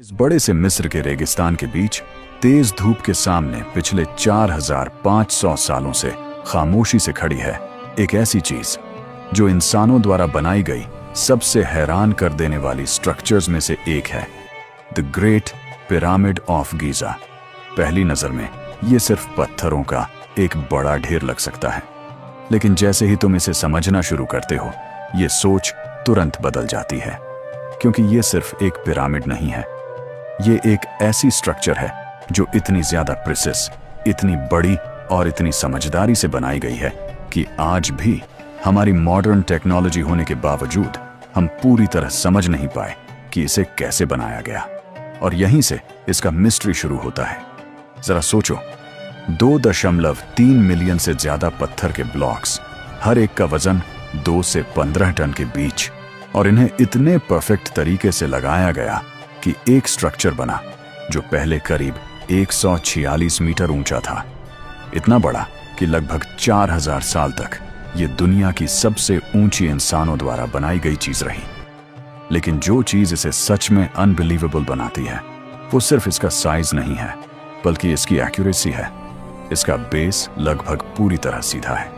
इस बड़े से मिस्र के रेगिस्तान के बीच तेज धूप के सामने पिछले 4500 सालों से खामोशी से खड़ी है एक ऐसी चीज जो इंसानों द्वारा बनाई गई सबसे हैरान कर देने वाली स्ट्रक्चर्स में से एक है, the great pyramid of Giza. पहली नजर में ये सिर्फ पत्थरों का एक बड़ा ढेर लग सकता है, लेकिन जैसे ही तुम इसे समझना शुरू करते हो ये सोच तुरंत बदल जाती है, क्योंकि ये सिर्फ एक पिरामिड नहीं है, ये एक ऐसी स्ट्रक्चर है जो इतनी ज्यादा प्रिसिस, इतनी बड़ी और इतनी समझदारी से बनाई गई है कि आज भी हमारी मॉडर्न टेक्नोलॉजी होने के बावजूद हम पूरी तरह समझ नहीं पाए कि इसे कैसे बनाया गया। और यहीं से इसका मिस्ट्री शुरू होता है। जरा सोचो, 2.3 मिलियन से ज्यादा पत्थर के ब्लॉक्स, हर एक का वजन 2 से 15 टन के बीच, और इन्हें इतने परफेक्ट तरीके से लगाया गया कि एक स्ट्रक्चर बना जो पहले करीब 146 मीटर ऊंचा था। इतना बड़ा कि लगभग 4000 साल तक ये दुनिया की सबसे ऊंची इंसानों द्वारा बनाई गई चीज रही। लेकिन जो चीज इसे सच में अनबिलीवेबल बनाती है वो सिर्फ इसका साइज नहीं है, बल्कि इसकी एक्यूरेसी है। इसका बेस लगभग पूरी तरह सीधा है,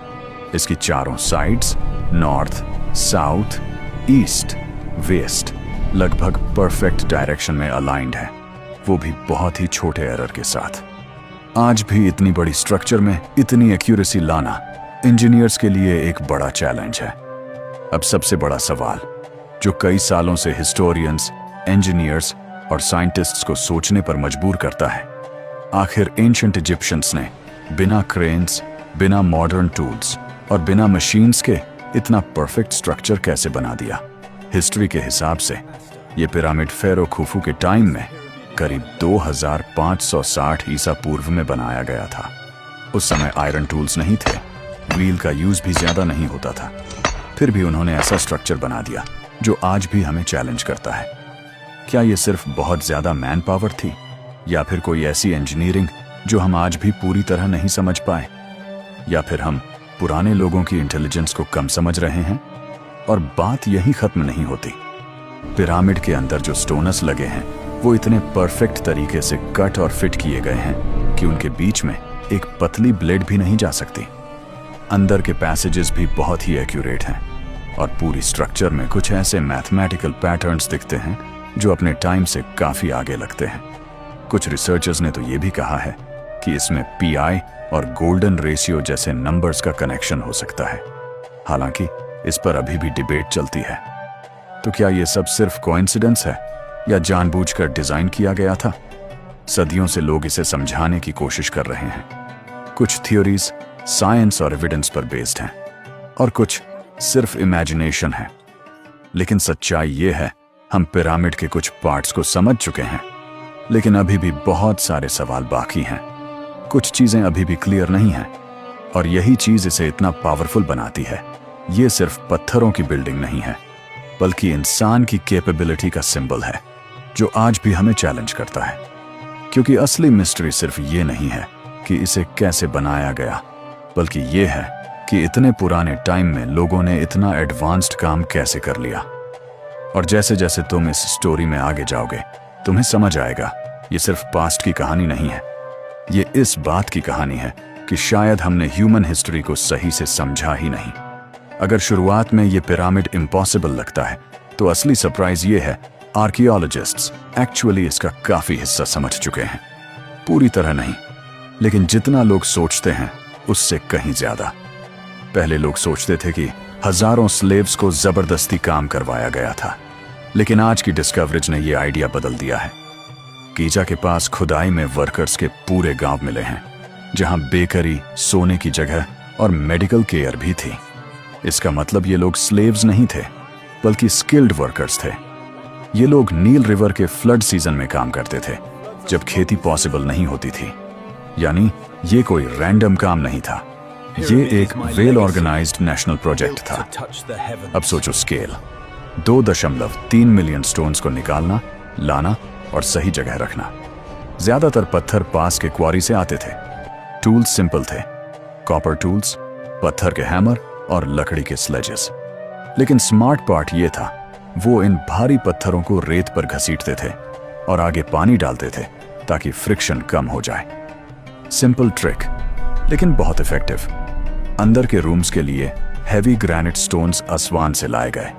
इसकी चारों sides north, south, east, west लगभग परफेक्ट डायरेक्शन में अलाइंड है, वो भी बहुत ही छोटे एरर के साथ। आज भी इतनी बड़ी स्ट्रक्चर में इतनी एक्यूरेसी लाना इंजीनियर्स के लिए एक बड़ा चैलेंज है। अब सबसे बड़ा सवाल जो कई सालों से हिस्टोरियंस, इंजीनियर्स और साइंटिस्ट्स को सोचने पर मजबूर करता है, आखिर एंशिएंट इजिप्शियंस ने बिना क्रेन्स, बिना मॉडर्न टूल्स और बिना मशीन्स के इतना परफेक्ट स्ट्रक्चर कैसे बना दिया? हिस्ट्री के हिसाब से ये पिरामिड फेरो खुफू के टाइम में करीब 2560 ईसा पूर्व में बनाया गया था। उस समय आयरन टूल्स नहीं थे, व्हील का यूज भी ज्यादा नहीं होता था, फिर भी उन्होंने ऐसा स्ट्रक्चर बना दिया जो आज भी हमें चैलेंज करता है। क्या ये सिर्फ बहुत ज्यादा मैन पावर थी, या फिर कोई ऐसी इंजीनियरिंग जो हम आज भी पूरी तरह नहीं समझ पाए, या फिर हम पुराने लोगों की इंटेलिजेंस को कम समझ रहे हैं? और बात यही खत्म नहीं होती। पिरामिड के अंदर जो स्टोनस लगे हैं वो इतने परफेक्ट तरीके से कट और फिट किए गए हैं कि उनके बीच में एक पतली ब्लेड भी नहीं जा सकती। अंदर के पैसेजेस भी बहुत ही एक्यूरेट हैं, और पूरी स्ट्रक्चर में कुछ ऐसे मैथमेटिकल पैटर्न्स दिखते हैं जो अपने टाइम से काफी आगे लगते हैं। कुछ रिसर्चर्स ने तो ये भी कहा है कि इसमें पीआई और गोल्डन रेशियो जैसे नंबर्स का कनेक्शन हो सकता है। हालांकि इस पर अभी भी डिबेट चलती है। तो क्या ये सब सिर्फ कोइंसिडेंस है या जानबूझकर डिजाइन किया गया था? सदियों से लोग इसे समझाने की कोशिश कर रहे हैं। कुछ थ्योरीज साइंस और एविडेंस पर बेस्ड हैं, और कुछ सिर्फ इमेजिनेशन है। लेकिन सच्चाई ये है, हम पिरामिड के कुछ पार्ट्स को समझ चुके हैं, लेकिन अभी भी बहुत सारे सवाल बाकी हैं। कुछ चीजें अभी भी क्लियर नहीं हैं, और यही चीज इसे इतना पावरफुल बनाती है। ये सिर्फ पत्थरों की बिल्डिंग नहीं है, बल्कि इंसान की कैपेबिलिटी का सिंबल है जो आज भी हमें चैलेंज करता है। क्योंकि असली मिस्ट्री सिर्फ ये नहीं है कि इसे कैसे बनाया गया, बल्कि ये है कि इतने पुराने टाइम में लोगों ने इतना एडवांस्ड काम कैसे कर लिया। और जैसे जैसे तुम इस स्टोरी में आगे जाओगे तुम्हें समझ आएगा ये सिर्फ पास्ट की कहानी नहीं है, ये इस बात की कहानी है कि शायद हमने ह्यूमन हिस्ट्री को सही से समझा ही नहीं। अगर शुरुआत में ये पिरामिड इम्पॉसिबल लगता है तो असली सरप्राइज ये है, आर्कियोलॉजिस्ट्स एक्चुअली इसका काफी हिस्सा समझ चुके हैं। पूरी तरह नहीं, लेकिन जितना लोग सोचते हैं उससे कहीं ज्यादा। पहले लोग सोचते थे कि हजारों स्लेव्स को जबरदस्ती काम करवाया गया था, लेकिन आज की डिस्कवरेज ने यह आइडिया बदल दिया है। गीजा के पास खुदाई में वर्कर्स के पूरे गांव मिले हैं, जहां बेकरी, सोने की जगह और मेडिकल केयर भी थी। इसका मतलब ये लोग स्लेव्स नहीं थे, बल्कि स्किल्ड वर्कर्स थे। ये लोग नील रिवर के फ्लड सीजन में काम करते थे, जब खेती पॉसिबल नहीं होती थी। यानी ये कोई रैंडम काम नहीं था, ये एक वेल ऑर्गेनाइज्ड नेशनल प्रोजेक्ट था। अब सोचो स्केल, 2.3 मिलियन स्टोन्स को निकालना, लाना और सही जगह रखना। ज्यादातर पत्थर पास के क्वारी से आते थे। टूल्स सिंपल थे, कॉपर टूल्स, पत्थर के हैमर और लकड़ी के स्लेजेस। लेकिन स्मार्ट पार्ट ये था, वो इन भारी पत्थरों को रेत पर घसीटते थे, और आगे पानी डालते थे ताकि फ्रिक्शन कम हो जाए। सिंपल ट्रिक, लेकिन बहुत इफेक्टिव। अंदर के रूम्स के लिए हैवी ग्रेनाइट स्टोन्स असवान से लाए गए,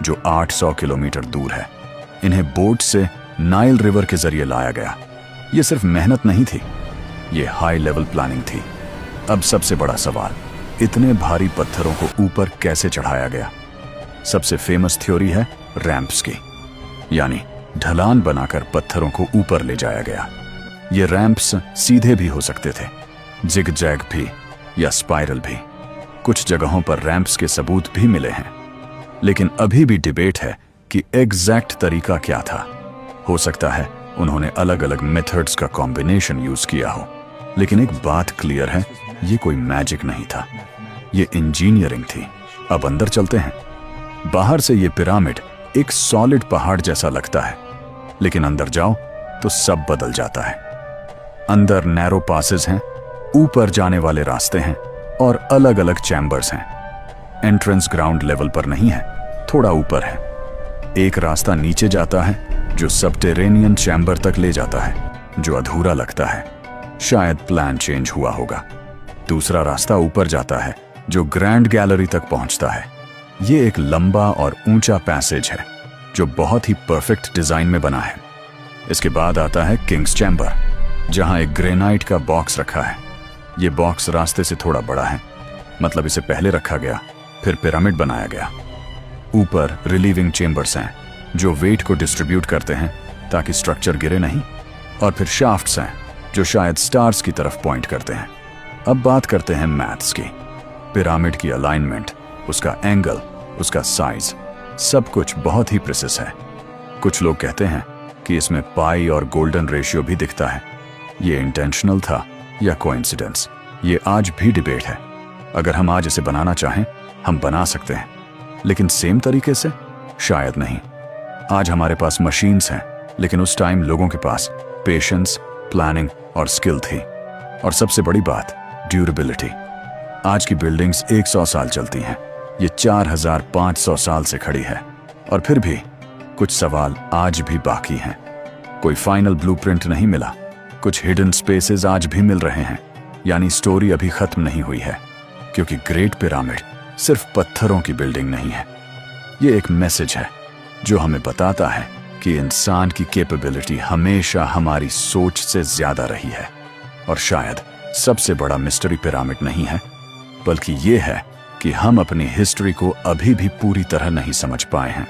जो 800 किलोमीटर दूर है। इन्हें बोट से नाइल रिवर के जरिए लाया गया। यह सिर्फ मेहनत नहीं थी, यह हाई लेवल प्लानिंग थी। अब सबसे बड़ा सवाल, इतने भारी पत्थरों को ऊपर कैसे चढ़ाया गया? सबसे फेमस थ्योरी है रैंप्स की, यानी ढलान बनाकर पत्थरों को ऊपर ले जाया गया। ये रैंप्स सीधे भी हो सकते थे, जिग जैग भी, या स्पाइरल भी। कुछ जगहों पर रैंप्स के सबूत भी मिले हैं, लेकिन अभी भी डिबेट है कि एग्जैक्ट तरीका क्या था। हो सकता है उन्होंने अलग अलग मेथड्स का कॉम्बिनेशन यूज किया हो, लेकिन एक बात क्लियर है, ये कोई मैजिक नहीं था, ये इंजीनियरिंग थी। अब अंदर चलते हैं। बाहर से ये पिरामिड एक सॉलिड पहाड़ जैसा लगता है, लेकिन अंदर जाओ तो सब बदल जाता है। अंदर नैरो पासेस हैं, ऊपर जाने वाले रास्ते हैं और अलग अलग चैम्बर्स हैं। एंट्रेंस ग्राउंड लेवल पर नहीं है, थोड़ा ऊपर है। एक रास्ता नीचे जाता है जो सबटेरेनियन चैम्बर तक ले जाता है, जो अधूरा लगता है, शायद प्लान चेंज हुआ होगा। दूसरा रास्ता ऊपर जाता है जो ग्रैंड गैलरी तक पहुंचता है। ये एक लंबा और ऊंचा पैसेज है जो बहुत ही परफेक्ट डिजाइन में बना है। इसके बाद आता है किंग्स चैम्बर, जहां एक ग्रेनाइट का बॉक्स रखा है। ये बॉक्स रास्ते से थोड़ा बड़ा है, मतलब इसे पहले रखा गया, फिर पिरामिड बनाया गया। ऊपर रिलीविंग चेम्बर्स हैं जो वेट को डिस्ट्रीब्यूट करते हैं ताकि स्ट्रक्चर गिरे नहीं, और फिर शाफ्ट्स हैं जो शायद स्टार्स की तरफ पॉइंट करते हैं। अब बात करते हैं मैथ्स की। पिरामिड की अलाइनमेंट, उसका एंगल, उसका साइज, सब कुछ बहुत ही प्रिसिस है। कुछ लोग कहते हैं कि इसमें पाई और गोल्डन रेशियो भी दिखता है। ये इंटेंशनल था या कोइंसिडेंस, ये आज भी डिबेट है। अगर हम आज इसे बनाना चाहें, हम बना सकते हैं, लेकिन सेम तरीके से शायद नहीं। आज हमारे पास मशीन्स हैं, लेकिन उस टाइम लोगों के पास पेशेंस, प्लानिंग और स्किल थी। और सबसे बड़ी बात, ड्यूरेबिलिटी। आज की बिल्डिंग्स 100 साल चलती हैं, ये 4500 साल से खड़ी है, और फिर भी कुछ सवाल आज भी बाकी हैं। कोई फाइनल ब्लूप्रिंट नहीं मिला, कुछ हिडन स्पेसेस आज भी मिल रहे हैं, यानी स्टोरी अभी खत्म नहीं हुई है। क्योंकि ग्रेट पिरामिड सिर्फ पत्थरों की बिल्डिंग नहीं है, ये एक मैसेज है जो हमें बताता है कि इंसान की कैपेबिलिटी हमेशा हमारी सोच से ज्यादा रही है। और शायद सबसे बड़ा मिस्ट्री पिरामिड नहीं है, बल्कि ये है कि हम अपनी हिस्ट्री को अभी भी पूरी तरह नहीं समझ पाए हैं।